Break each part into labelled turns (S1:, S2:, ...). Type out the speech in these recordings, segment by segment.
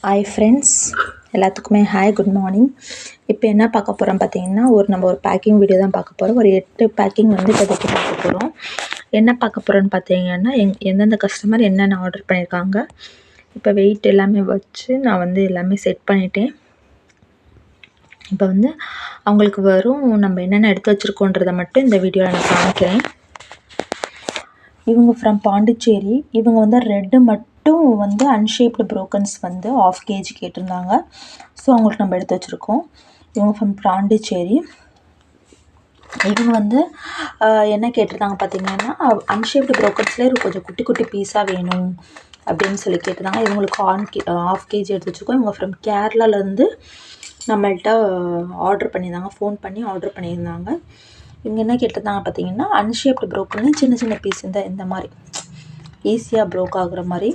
S1: Hi friends, எல்லாத்துக்குமே hi, good morning. இப்போ என்ன பார்க்க போகிறோம் பார்த்தீங்கன்னா, நம்ம ஒரு பேக்கிங் வீடியோ தான் பார்க்க போகிறோம். ஒரு 8 பேக்கிங் வந்து இப்போதைக்கு பார்க்க போகிறோம். என்ன பார்க்க போகிறோன்னு பார்த்தீங்கன்னா, எந்தெந்த கஸ்டமர் என்னென்ன ஆர்டர் பண்ணியிருக்காங்க, இப்போ வெயிட் எல்லாமே வச்சு நான் வந்து எல்லாமே செட் பண்ணிட்டேன். இப்போ வந்து அவங்களுக்கு வரும் நம்ம என்னென்ன எடுத்து வச்சுருக்கோன்றதை மட்டும் இந்த வீடியோவில் நான் காமிக்கிறேன். இவங்க ஃப்ரம் பாண்டிச்சேரி. இவங்க வந்து ரெட்டு மட்டும் வந்து அன்ஷேப்டு ப்ரோக்கன்ஸ் வந்து 1/2 kg கேட்டிருந்தாங்க. ஸோ அவங்களுக்கு நம்ம எடுத்து வச்சுருக்கோம். இவங்க ஃப்ரம் பாண்டிச்சேரி. இவங்க வந்து என்ன கேட்டிருந்தாங்க பார்த்தீங்கன்னா, அன்ஷேப்டு ப்ரோக்கன்ஸ்லேயே கொஞ்சம் குட்டி குட்டி பீஸாக வேணும் அப்படின்னு சொல்லி கேட்டிருந்தாங்க. இவங்களுக்கு 1/2 kg எடுத்து வச்சுருக்கோம். இவங்க ஃப்ரம் கேரளாலேருந்து நம்மள்கிட்ட ஆர்டர் பண்ணியிருந்தாங்க, ஃபோன் பண்ணி ஆர்டர் பண்ணியிருந்தாங்க. இவங்க என்ன கேட்டிருந்தாங்க பார்த்தீங்கன்னா, அன்ஷேப்டு ப்ரோக்கன் சின்ன சின்ன பீஸ் இந்த மாதிரி ஈஸியாக ப்ரோக் ஆகுற மாதிரி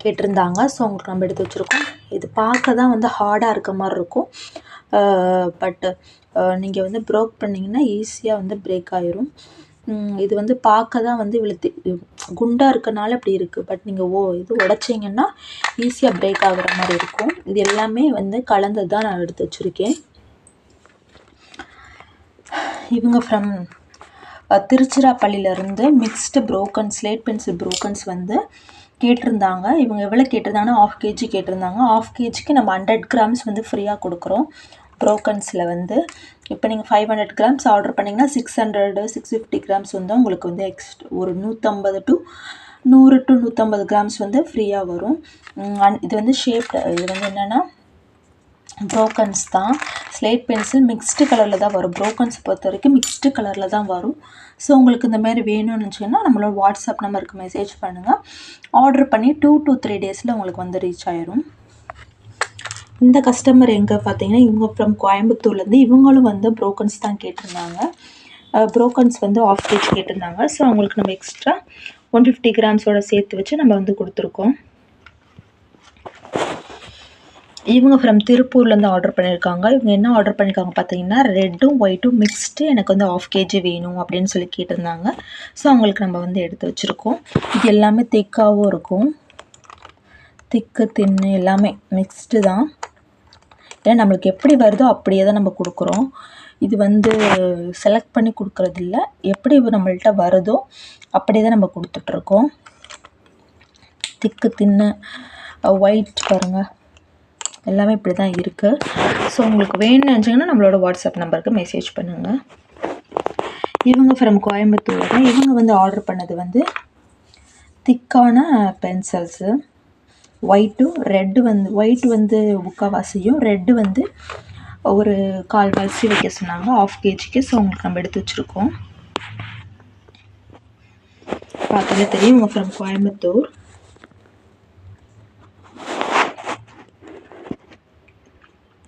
S1: கேட்டிருந்தாங்க. ஸோ அவங்களுக்கு நம்ம எடுத்து வச்சுருக்கோம். இது பார்க்க தான் வந்து ஹார்டாக இருக்க மாதிரி இருக்கும், பட் நீங்கள் வந்து ப்ரோக் பண்ணிங்கன்னா ஈஸியாக வந்து பிரேக் ஆகிரும். இது வந்து பார்க்க தான் வந்து குண்டாக இருக்கனால இப்படி இருக்குது, பட் நீங்கள் இது உடச்சிங்கன்னா ஈஸியாக பிரேக் ஆகுற மாதிரி இருக்கும். இது எல்லாமே வந்து கலந்து தான் நான் எடுத்து வச்சுருக்கேன். இவங்க ஃப்ரம் திருச்சிராப்பள்ளியிலேருந்து mixed broken slate pencil brokens வந்து கேட்டிருந்தாங்க. இவங்க எவ்வளோ கேட்டிருந்தாங்கன்னா 1/2 kg கேட்டிருந்தாங்க. 1/2 kgக்கு நம்ம 100 grams வந்து ஃப்ரீயாக கொடுக்குறோம் ப்ரோக்கன்ஸில் வந்து. இப்போ நீங்கள் 500 grams ஆர்டர் பண்ணிங்கன்னா 650 grams வந்து உங்களுக்கு வந்து ஒரு 150 to 150 grams வந்து ஃப்ரீயாக வரும். இது வந்து இது வந்து என்னென்னா ப்ரோக்கன்ஸ் தான். ஸ்லேட் பென்சில் மிக்ஸ்டு கலரில் தான் வரும். ப்ரோக்கன்ஸ் பொறுத்த வரைக்கும் மிக்ஸ்டு கலரில் தான் வரும். ஸோ உங்களுக்கு இந்த மாதிரி வேணும்னு நினச்சிங்கன்னா நம்மளோட வாட்ஸ்அப் நம்பருக்கு மெசேஜ் பண்ணுங்கள். ஆர்டர் பண்ணி 2 to 3 days உங்களுக்கு வந்து ரீச் ஆயிரும். இந்த கஸ்டமர் எங்கே பார்த்தீங்கன்னா, இவங்க ஃப்ரம் கோயம்புத்தூர்லேருந்து. இவங்களும் வந்து ப்ரோக்கன்ஸ் தான் கேட்டிருந்தாங்க. ப்ரோக்கன்ஸ் வந்து 1/2 kg கேட்டிருந்தாங்க. ஸோ அவங்களுக்கு நம்ம எக்ஸ்ட்ரா 150 grams சேர்த்து வச்சு நம்ம வந்து கொடுத்துருக்கோம். இவங்க ஃப்ரம் திருப்பூர்லேருந்து ஆர்டர் பண்ணியிருக்காங்க. இவங்க என்ன ஆர்டர் பண்ணியிருக்காங்க பார்த்தீங்கன்னா, ரெட்டும் ஒயிட்டும் மிக்ஸ்டு எனக்கு வந்து 1/2 kg வேணும் அப்படின்னு சொல்லி கேட்டிருந்தாங்க. ஸோ அவங்களுக்கு நம்ம வந்து எடுத்து வச்சுருக்கோம். இது எல்லாமே திக்காகவும் இருக்கும், திக்கு தின்னு எல்லாமே மிக்ஸ்டு தான். ஏன்னா நம்மளுக்கு எப்படி வருதோ அப்படியே தான் நம்ம கொடுக்குறோம். இது வந்து செலக்ட் பண்ணி கொடுக்குறதில்ல, எப்படி நம்மள்கிட்ட வருதோ அப்படியே தான் நம்ம கொடுத்துட்ருக்கோம். திக்கு தின்னு ஒயிட் பாருங்கள், எல்லாமே இப்படி தான் இருக்குது. ஸோ உங்களுக்கு வேணும்னு நினச்சிங்கன்னா நம்மளோட வாட்ஸ்அப் நம்பருக்கு மெசேஜ் பண்ணுங்கள். இவங்க ஃப்ரம் கோயம்புத்தூர் தான். இவங்க வந்து ஆர்டர் பண்ணது வந்து திக்கான பென்சில்ஸு. ஒயிட் வந்து முக்கால்வாசியும், ரெட்டு வந்து ஒரு 1/4 வைக்க சொன்னாங்க 1/2 kgக்கு. ஸோ உங்களுக்கு நம்ம எடுத்து வச்சுருக்கோம். பார்த்தாலே தெரியும் இவங்க ஃப்ரம் கோயம்புத்தூர்.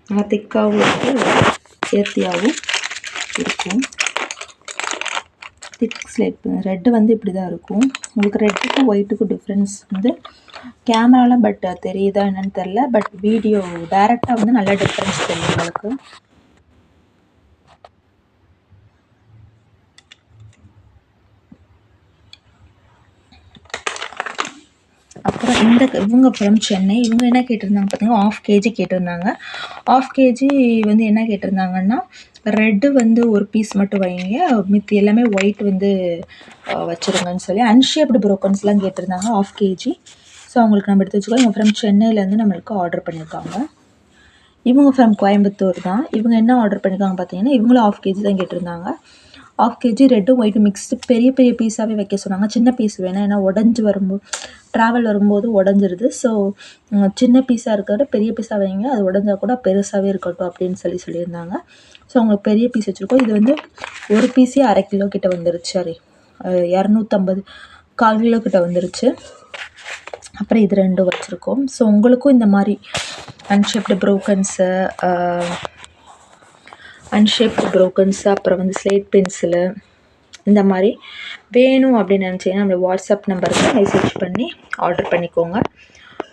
S1: நல்லா திக்காகவும் இருக்குது, சேர்த்தியாகவும் இருக்கும். திக் ஸ்லேட் ரெட்டு வந்து இப்படி தான் இருக்கும். உங்களுக்கு ரெட்டுக்கும் ஒயிட்டுக்கும் டிஃப்ரென்ஸ் வந்து கேமராவில் பட் தெரியுதா என்னன்னு தெரில, பட் வீடியோ டைரெக்டாக வந்து நல்லா டிஃப்ரென்ஸ் தெரியும் உங்களுக்கு. அப்புறம் இவங்க ஃப்ரம் சென்னை. இவங்க என்ன கேட்டிருந்தாங்க பார்த்தீங்கன்னா, 1/2 kg கேட்டிருந்தாங்க. 1/2 kg வந்து என்ன கேட்டிருந்தாங்கன்னா, ரெட்டு வந்து ஒரு பீஸ் மட்டும் வைங்க, மித்தி எல்லாமே ஒயிட் வந்து வச்சுருங்கன்னு சொல்லி அன்ஷேப்டு ப்ரோக்கன்ஸ்லாம் கேட்டிருந்தாங்க 1/2 kg. ஸோ அவங்களுக்கு நம்ம எடுத்து வச்சுக்கோம். இவங்க ஃப்ரம் சென்னையிலேருந்து நம்மளுக்கு ஆர்டர் பண்ணியிருக்காங்க. இவங்க ஃப்ரம் கோயம்புத்தூர் தான். இவங்க என்ன ஆர்டர் பண்ணியிருக்காங்க பார்த்தீங்கன்னா, இவங்களும் 1/2 kg தான் கேட்டிருந்தாங்க. 1/2 kg ரெட்டும் ஒயிட்டும் மிக்ஸ்டு பெரிய பெரிய பீஸாகவே வைக்க சொன்னாங்க. சின்ன பீஸ் வேணாம், ஏன்னா உடஞ்சி வரும்போது ட்ராவல் வரும்போது உடஞ்சிருது. ஸோ சின்ன பீஸாக இருக்கிறத பெரிய பீஸாக வைங்க, அது உடஞ்சா கூட பெருசாகவே இருக்கட்டும் அப்படின்னு சொல்லியிருந்தாங்க. ஸோ அவங்களுக்கு பெரிய பீஸ் வச்சுருக்கோம். இது வந்து ஒரு பீஸே 1/2 kg கிட்ட வந்துருச்சு, 250 1/4 kg கிட்ட வந்துருச்சு. அப்புறம் இது ரெண்டும் வச்சுருக்கோம். ஸோ உங்களுக்கும் இந்த மாதிரி அன்ஷேப்டு ப்ரோக்கன்ஸு அப்புறம் வந்து ஸ்லேட் பென்சிலு இந்த மாதிரி வேணும் அப்படின்னு நினச்சிங்கன்னா நம்ம வாட்ஸ்அப் நம்பருக்கு மெசேஜ் பண்ணி ஆர்டர் பண்ணிக்கோங்க.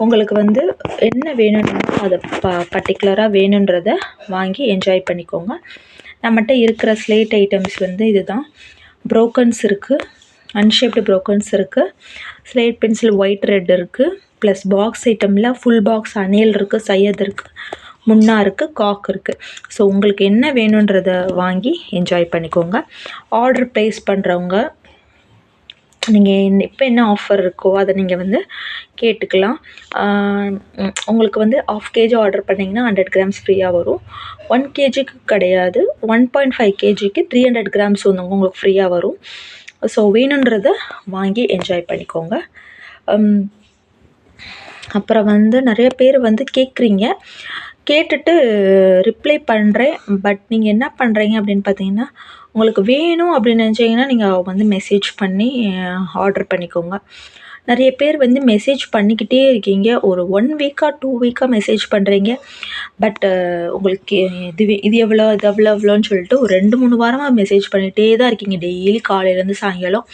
S1: உங்களுக்கு வந்து என்ன வேணும்னு அதை பர்டிகுலராக வேணுன்றதை வாங்கி என்ஜாய் பண்ணிக்கோங்க. நம்மகிட்ட இருக்கிற ஸ்லேட் ஐட்டம்ஸ் வந்து இதுதான். ப்ரோக்கன்ஸ் இருக்குது, அன்ஷேப்டு ப்ரோக்கன்ஸ் இருக்குது, ஸ்லேட் பென்சில் ஒயிட் ரெட் இருக்குது, ப்ளஸ் பாக்ஸ் ஐட்டமில் ஃபுல் பாக்ஸ் அணில் இருக்குது, சையத் இருக்குது, முன்னா இருக்குது, காக் இருக்குது. ஸோ உங்களுக்கு என்ன வேணுன்றதை வாங்கி என்ஜாய் பண்ணிக்கோங்க. ஆர்டர் ப்ளேஸ் பண்ணுறவங்க நீங்கள் இப்போ என்ன ஆஃபர் இருக்கோ அதை நீங்கள் வந்து கேட்டுக்கலாம். உங்களுக்கு வந்து 1/2 kg ஆர்டர் பண்ணிங்கன்னா 100 grams ஃப்ரீயாக வரும். 1 kgக்கு கிடையாது, 1.5 kgக்கு 300 grams வந்து உங்களுக்கு ஃப்ரீயாக வரும். ஸோ வேணுன்றதை வாங்கி என்ஜாய் பண்ணிக்கோங்க. அப்புறம் வந்து நிறைய பேர் வந்து கேட்குறீங்க, கேட்டுட்டு ரிப்ளை பண்ணுறேன். பட் நீங்கள் என்ன பண்ணுறீங்க அப்படின்னு பார்த்தீங்கன்னா, உங்களுக்கு வேணும் அப்படின்னு நினச்சிங்கன்னா நீங்கள் வந்து மெசேஜ் பண்ணி ஆர்டர் பண்ணிக்கோங்க. நிறைய பேர் வந்து மெசேஜ் பண்ணிக்கிட்டே இருக்கீங்க, ஒரு 1 வீக்காக 2 வீக்காக மெசேஜ் பண்ணுறீங்க. பட் உங்களுக்கு இது எவ்வளோ இது எவ்வளோன்னு சொல்லிட்டு ஒரு 2-3 வாரமாக மெசேஜ் பண்ணிகிட்டே தான் இருக்கீங்க, டெய்லி காலையிலேருந்து சாயங்காலம்.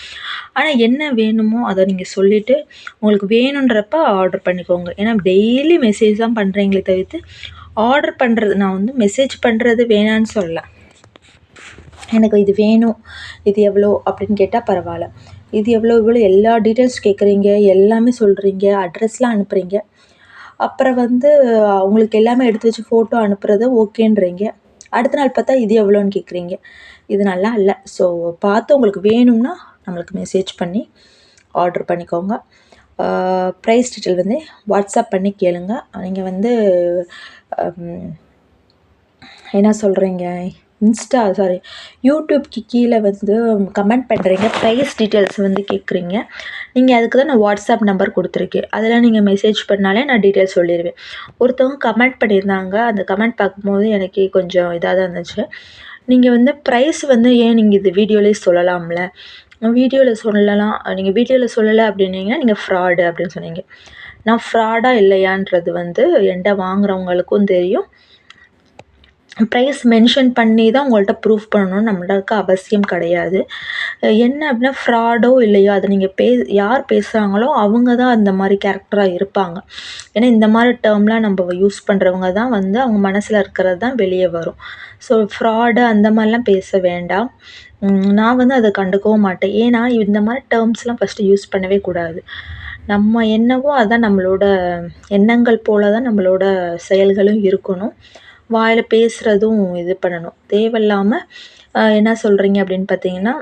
S1: ஆனால் என்ன வேணுமோ அதை நீங்கள் சொல்லிவிட்டு உங்களுக்கு வேணுன்றப்ப ஆர்டர் பண்ணிக்கோங்க. ஏன்னா டெய்லி மெசேஜ் தான் பண்ணுறீங்களே தவிர்த்து ஆர்டர் பண்ணுறது, நான் வந்து மெசேஜ் பண்ணுறது வேணான்னு சொல்லலை. எனக்கு இது வேணும், இது எவ்வளோ அப்படின்னு கேட்டால் பரவாயில்ல. இது எவ்வளோ எல்லா டீட்டெயில்ஸ் கேட்குறீங்க, எல்லாமே சொல்கிறீங்க, அட்ரஸ்லாம் அனுப்புகிறீங்க. அப்புறம் வந்து உங்களுக்கு எல்லாமே எடுத்து வச்சு ஃபோட்டோ அனுப்புறது ஓகேன்றீங்க. அடுத்த நாள் பார்த்தா இது எவ்வளோன்னு கேட்குறீங்க. இது நல்லா இல்லை. ஸோ பார்த்து உங்களுக்கு வேணும்னா நம்மளுக்கு மெசேஜ் பண்ணி ஆர்டர் பண்ணிக்கோங்க. ப்ரைஸ் டீட்டெயில் வந்து வாட்ஸ்அப் பண்ணி கேளுங்க. நீங்கள் வந்து என்ன சொல்கிறீங்க, யூடியூப்க்கு கீழே வந்து கமெண்ட் பண்ணுறீங்க, ப்ரைஸ் டீட்டெயில்ஸ் வந்து கேட்குறீங்க. நீங்கள் அதுக்கு தான் நான் வாட்ஸ்அப் நம்பர் கொடுத்துருக்கேன். அதில் நீங்கள் மெசேஜ் பண்ணாலே நான் டீட்டெயில்ஸ் சொல்லிடுவேன். ஒருத்தவங்க கமெண்ட் பண்ணியிருந்தாங்க, அந்த கமெண்ட் பார்க்கும்போது எனக்கு கொஞ்சம் இதாக தான் இருந்துச்சு. நீங்கள் வந்து ப்ரைஸ் வந்து ஏன் நீங்கள் இது வீடியோலேயே சொல்லலாம்ல, வீடியோவில் சொல்லலாம், நீங்கள் வீடியோவில் சொல்லலை அப்படின்னீங்கன்னா நீங்கள் ஃப்ராடு அப்படின்னு சொன்னீங்க. நான் ஃப்ராடாக இல்லையான்றது வந்து என்கிட்ட வாங்குறவங்களுக்கும் தெரியும். ப்ரைஸ் மென்ஷன் பண்ணி தான் உங்கள்கிட்ட ப்ரூஃப் பண்ணணும்னு நம்மளுக்கு அவசியம் கிடையாது. என்ன அப்படின்னா ஃப்ராடோ இல்லையோ அதை நீங்கள் யார் பேசுகிறாங்களோ அவங்க தான் அந்த மாதிரி கேரக்டராக இருப்பாங்க. ஏன்னா இந்த மாதிரி டேர்ம்லாம் நம்ம யூஸ் பண்ணுறவங்க தான் வந்து அவங்க மனசில் இருக்கிறது தான் வெளியே வரும். ஸோ ஃப்ராடு அந்த மாதிரிலாம் பேச வேண்டாம். நான் வந்து அதை கண்டுக்கவும் மாட்டேன். ஏன்னா இந்த மாதிரி டேர்ம்ஸ்லாம் ஃபஸ்ட்டு யூஸ் பண்ணவே கூடாது. நம்ம என்னவோ அதான் நம்மளோட எண்ணங்கள் போல தான் நம்மளோட செயல்களும் இருக்கணும். வாயில் பேசுகிறதும் இது பண்ணணும். தேவையில்லாமல் என்ன சொல்கிறீங்க அப்படின்னு பார்த்தீங்கன்னா,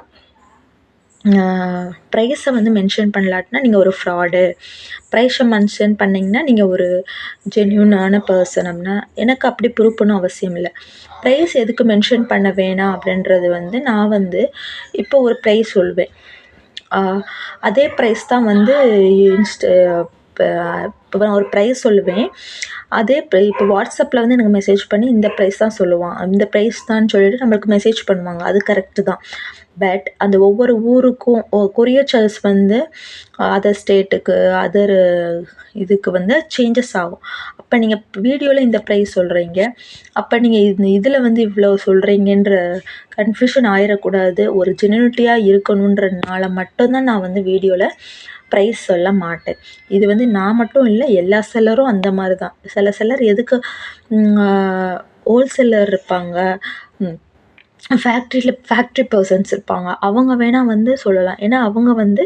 S1: ப்ரைஸை வந்து மென்ஷன் பண்ணலாட்டினா நீங்கள் ஒரு ஃப்ராடு, ப்ரைஸை மென்ஷன் பண்ணிங்கன்னா நீங்கள் ஒரு ஜென்யூனான பர்சன் அப்படின்னா எனக்கு அப்படி ப்ரூவ் பண்ண அவசியம் இல்லை. ப்ரைஸ் எதுக்கு மென்ஷன் பண்ண வேணாம் அப்படின்றது வந்து நான் வந்து இப்போ ஒரு ப்ரைஸ் சொல்வேன், அதே ப்ரைஸ் தான் வந்து இப்போ நான் ஒரு ப்ரைஸ் சொல்லுவேன், அதே இப்போ வாட்ஸ்அப்பில் வந்து எனக்கு மெசேஜ் பண்ணி இந்த ப்ரைஸ் தான் சொல்லுவான், இந்த ப்ரைஸ் தான் சொல்லிட்டு நம்மளுக்கு மெசேஜ் பண்ணுவாங்க, அது கரெக்டு தான். பட் அந்த ஒவ்வொரு ஊருக்கும் கொரியர் சார்ஜஸ் வந்து அதர் ஸ்டேட்டுக்கு அதர் இதுக்கு வந்து சேஞ்சஸ் ஆகும். அப்போ நீங்கள் வீடியோவில் இந்த ப்ரைஸ் சொல்கிறீங்க, அப்போ நீங்கள் இதில் வந்து இவ்வளோ சொல்கிறீங்கன்ற கன்ஃபியூஷன் ஆயிடக்கூடாது. ஒரு ஜென்யூனிட்டியாக இருக்கணுன்றனால மட்டும்தான் நான் வந்து வீடியோவில் ப்ரைஸ் சொல்ல மாட்டேன். இது வந்து நான் மட்டும் இல்லை, எல்லா செல்லரும் அந்த மாதிரி தான். சில செல்லர் எதுக்கு ஹோல்சேலர் இருப்பாங்க, ஃபேக்ட்ரி பர்சன்ஸ் இருப்பாங்க, அவங்க வேணால் வந்து சொல்லலாம். ஏன்னா அவங்க வந்து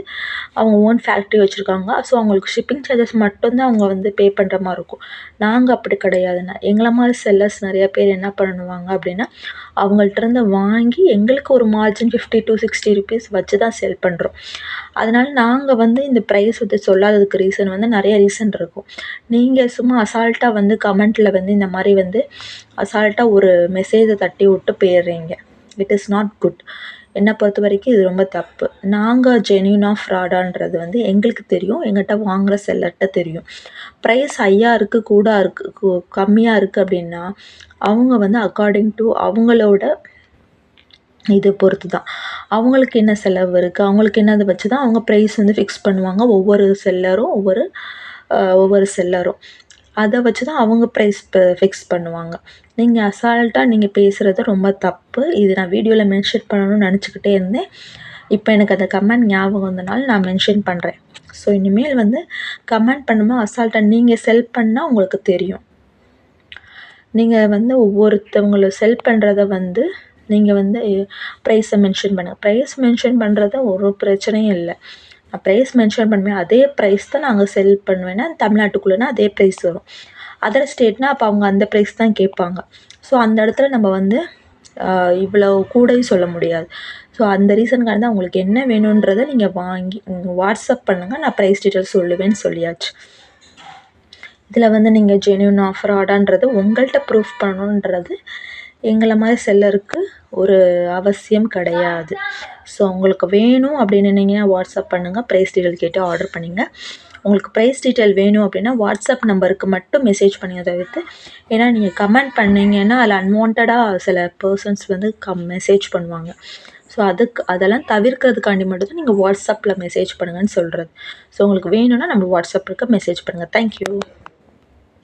S1: அவங்க ஓன் ஃபேக்ட்ரி வச்சுருக்காங்க. ஸோ அவங்களுக்கு ஷிப்பிங் சார்ஜஸ் மட்டும்தான் அவங்க வந்து பே பண்ணுற மாதிரி இருக்கும். நாங்கள் அப்படி கிடையாதுண்ணா. எங்களை மாதிரி செல்லர்ஸ் நிறையா பேர் என்ன பண்ணுவாங்க அப்படின்னா, அவங்கள்ட்டேருந்து வாங்கி எங்களுக்கு ஒரு மார்ஜின் 50 to 60 rupees வச்சு தான் செல் பண்ணுறோம். அதனால் நாங்கள் வந்து இந்த ப்ரைஸ் வந்து சொல்லாததுக்கு ரீசன் வந்து நிறைய ரீசன் இருக்கும். நீங்கள் சும்மா அசால்ட்டாக வந்து கமெண்ட்டில் வந்து இந்த மாதிரி வந்து அசால்ட்டாக ஒரு மெசேஜை தட்டி விட்டு போயிடுறீங்க. It is not good. என்னை பொறுத்த வரைக்கும் இது ரொம்ப தப்பு. நாங்கள் ஜென்யூனாக ஃப்ராடான்றது வந்து எங்களுக்கு தெரியும், எங்கள்கிட்ட வாங்குகிற செல்லர்கிட்ட தெரியும். ப்ரைஸ் ஹையாக இருக்குது, கூட இருக்குது, கம்மியாக இருக்குது அப்படின்னா அவங்க வந்து அக்கார்டிங் டு அவங்களோட இது பொறுத்து தான், அவங்களுக்கு என்ன செலவு இருக்குது, அவங்களுக்கு என்னதை வச்சு தான் அவங்க ப்ரைஸ் வந்து ஃபிக்ஸ் பண்ணுவாங்க. ஒவ்வொரு செல்லரும் அதை வச்சு தான் அவங்க ப்ரைஸ் ஃபிக்ஸ் பண்ணுவாங்க. நீங்கள் அசால்ட்டாக நீங்கள் பேசுகிறது ரொம்ப தப்பு. இது நான் வீடியோவில் மென்ஷன் பண்ணணும்னு நினச்சிக்கிட்டே இருந்தேன். இப்போ எனக்கு அந்த கமெண்ட் ஞாபகம் வந்தனால நான் மென்ஷன் பண்ணுறேன். ஸோ இனிமேல் வந்து கமெண்ட் பண்ணும்போது அசால்ட்டாக நீங்கள் செல் பண்ணால் உங்களுக்கு தெரியும். நீங்கள் வந்து ஒவ்வொருத்தவங்களை செல் பண்ணுறத வந்து நீங்கள் வந்து ப்ரைஸை மென்ஷன் பண்ணுங்கள். ப்ரைஸ் மென்ஷன் பண்ணுறது ஒரு பிரச்சனையும் இல்லை. நான் ப்ரைஸ் மென்ஷன் பண்ணுவேன், அதே ப்ரைஸ் தான் நாங்கள் செல் பண்ணுவேன்னா தமிழ்நாட்டுக்குள்ளேனா அதே ப்ரைஸ் வரும். அதர் ஸ்டேட்னா அப்போ அவங்க அந்த ப்ரைஸ் தான் கேட்பாங்க. ஸோ அந்த இடத்துல நம்ம வந்து இவ்வளோ கூடயும் சொல்ல முடியாது. ஸோ அந்த ரீசனுக்காக தான் உங்களுக்கு என்ன வேணுன்றதை நீங்கள் வாங்கி வாட்ஸ்அப் பண்ணுங்கள், நான் ப்ரைஸ் டீட்டெயில்ஸ் சொல்லுவேன்னு சொல்லியாச்சு. இதில் வந்து நீங்கள் ஜென்யூனா ஃப்ராடான்றது உங்கள்கிட்ட ப்ரூஃப் பண்ணணுன்றது எங்களை மாதிரி செல்லருக்கு ஒரு அவசியம் கிடையாது. ஸோ உங்களுக்கு வேணும் அப்படின்னு நினீங்கன்னா வாட்ஸ்அப் பண்ணுங்கள், ப்ரைஸ் டீட்டெயில் கேட்டு ஆர்டர் பண்ணிங்க. உங்களுக்கு ப்ரைஸ் டீட்டெயில் வேணும் அப்படின்னா வாட்ஸ்அப் நம்பருக்கு மட்டும் மெசேஜ் பண்ணுங்க தவிர்த்து. ஏன்னா நீங்கள் கமெண்ட் பண்ணிங்கன்னா அதில் அன்வான்டாக சில பர்சன்ஸ் வந்து மெசேஜ் பண்ணுவாங்க. ஸோ அதெல்லாம் தவிர்க்கிறதுக்காண்டி மட்டும் தான் நீங்கள் வாட்ஸ்அப்பில் மெசேஜ் பண்ணுங்கன்னு சொல்கிறது. ஸோ உங்களுக்கு வேணும்னா நம்ம வாட்ஸ்அப்புக்கு மெசேஜ் பண்ணுங்கள். தேங்க்யூ.